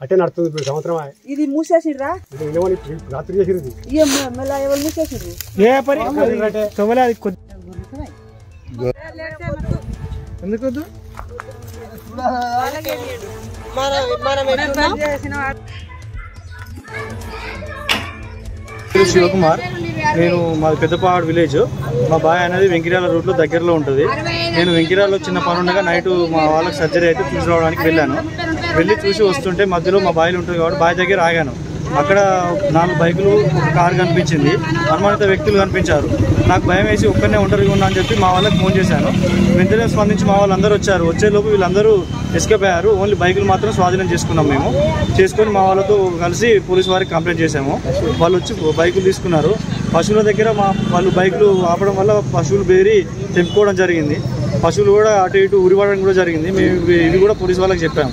అట్టే నడుతుంది ఇప్పుడు సంవత్సరం ఇది మూసేసిర్రా రాత్రి చేసిరు ఎవరు మూసేసిర్రు ఎందుకు శివకుమార్, నేను మాది పెద్దపాడు విలేజ్. మా బాయ్ అనేది వెంకిరాల రూట్లో దగ్గరలో ఉంటుంది. నేను వెంకిరాల్లో చిన్న పని ఉండగా నైట్ మా వాళ్ళకి సర్జరీ అయితే చూసి రావడానికి వెళ్ళాను. వెళ్ళి చూసి వస్తుంటే మధ్యలో మా బాయిలు ఉంటుంది కాబట్టి బాయ్ దగ్గర ఆగాను. అక్కడ 4 బైకులు, ఒక కారు కనిపించింది. అనుమానిత వ్యక్తులు కనిపించారు. నాకు భయం వేసి ఒక్కనే ఒంటరిగా ఉన్నా అని చెప్పి మా వాళ్ళకి ఫోన్ చేశాను. వెంటనే స్పందించి మా వాళ్ళందరూ వచ్చారు. వచ్చేలోపు వీళ్ళందరూ ఎస్కేప్ అయ్యారు. ఓన్లీ బైకులు మాత్రం స్వాధీనం చేసుకున్నాం. మేము చేసుకొని మా వాళ్ళతో కలిసి పోలీసు వారికి కంప్లైంట్ చేశాము. వాళ్ళు వచ్చి బైకులు తీసుకున్నారు. పశువుల దగ్గర వాళ్ళు బైకులు ఆపడం వల్ల పశువులు బేరి తెంపుకోవడం జరిగింది. పశువులు కూడా అటు ఇటు ఉరిపడడం కూడా జరిగింది. మేము ఇది కూడా పోలీసు వాళ్ళకి చెప్పాము.